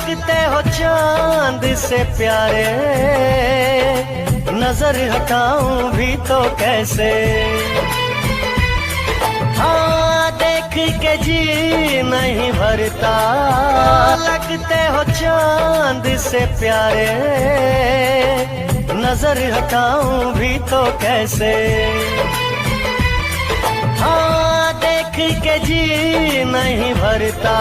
लगते हो चांद से प्यारे, नजर हटाऊं भी तो कैसे। हाँ देख के जी नहीं भरता, लगते हो चांद से प्यारे, नजर हटाऊं भी तो कैसे। हाँ देख के जी नहीं भरता।